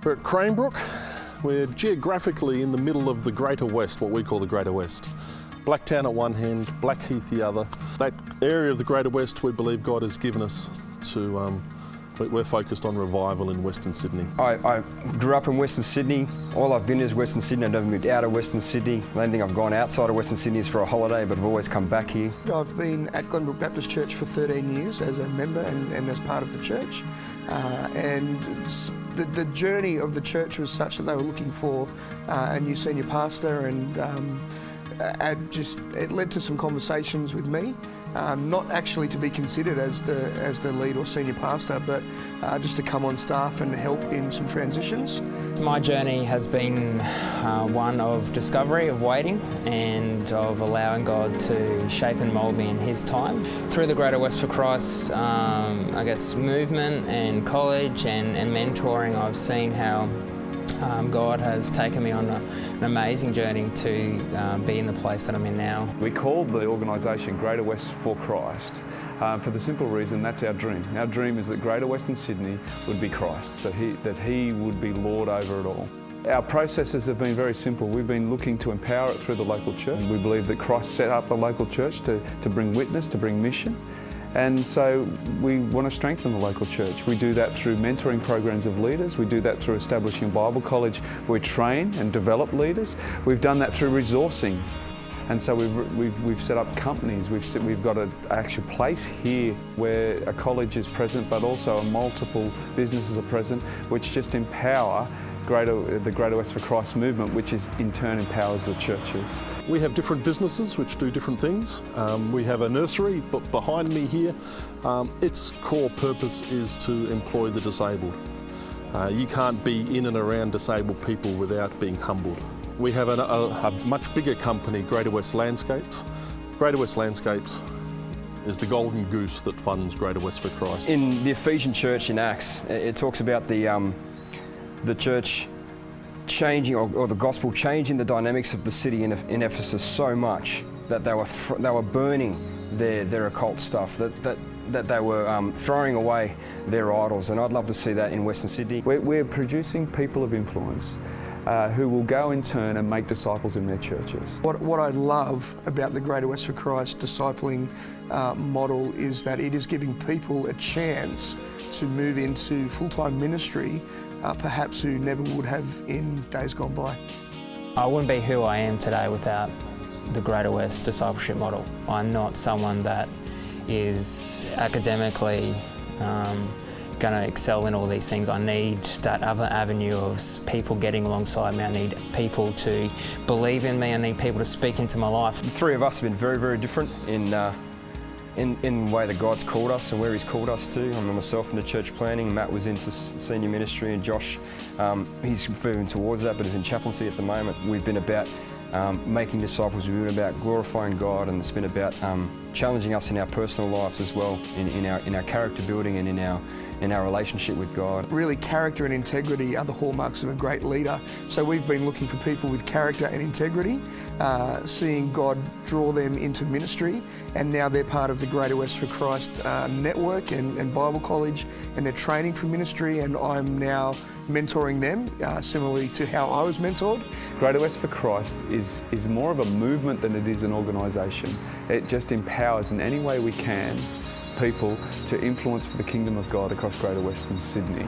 We're at Cranebrook. We're geographically in the middle of the Greater West, what we call the Greater West. Blacktown at one hand, Blackheath the other. That area of the Greater West we believe God has given us to, we're focused on revival in Western Sydney. I grew up in Western Sydney. All I've been is Western Sydney. I've never moved out of Western Sydney. The only thing I've gone outside of Western Sydney is for a holiday, but I've always come back here. I've been at Glenbrook Baptist Church for 13 years as a member and as part of the church. And the journey of the church was such that they were looking for a new senior pastor, and it led to some conversations with me. Not actually to be considered as the lead or senior pastor, but just to come on staff and help in some transitions. My journey has been one of discovery, of waiting, and of allowing God to shape and mould me in His time. Through the Greater West for Christ, movement and college and mentoring, I've seen how God has taken me on an amazing journey to be in the place that I'm in now. We called the organisation Greater West for Christ for the simple reason that's our dream. Our dream is that Greater Western Sydney would be Christ, that He would be Lord over it all. Our processes have been very simple. We've been looking to empower it through the local church. We believe that Christ set up the local church to bring witness, to bring mission. And so we want to strengthen the local church. We do that through mentoring programs of leaders. We do that through establishing a Bible college where we train and develop leaders. We've done that through resourcing. And so we've set up companies. We've got an actual place here where a college is present, but also multiple businesses are present, which just empower the Greater West for Christ movement, which in turn empowers the churches. We have different businesses which do different things. We have a nursery behind me here. Its core purpose is to employ the disabled. You can't be in and around disabled people without being humbled. We have a much bigger company, Greater West Landscapes. Greater West Landscapes is the golden goose that funds Greater West for Christ. In the Ephesian church in Acts, it talks about the church changing, or the gospel changing the dynamics of the city in Ephesus so much that they were burning their occult stuff, that they were throwing away their idols. And I'd love to see that in Western Sydney. We're producing people of influence who will go in turn and make disciples in their churches. What I love about the Greater West for Christ discipling model is that it is giving people a chance to move into full-time ministry, perhaps who never would have in days gone by. I wouldn't be who I am today without the Greater West discipleship model. I'm not someone that is academically going to excel in all these things. I need that other avenue of people getting alongside me. I need people to believe in me. I need people to speak into my life. The three of us have been very, very different in the way that God's called us and where He's called us to. I mean, myself into church planning, Matt was into senior ministry, and Josh, he's moving towards that, but is in chaplaincy at the moment. We've been about making disciples, we've been about glorifying God, and it's been about challenging us in our personal lives as well, in our character building and in our relationship with God. Really, character and integrity are the hallmarks of a great leader. So we've been looking for people with character and integrity, seeing God draw them into ministry, and now they're part of the Greater West for Christ network and Bible college, and they're training for ministry, and I'm now mentoring them, similarly to how I was mentored. Greater West for Christ is more of a movement than it is an organisation. It just empowers in any way we can people to influence for the kingdom of God across Greater Western Sydney.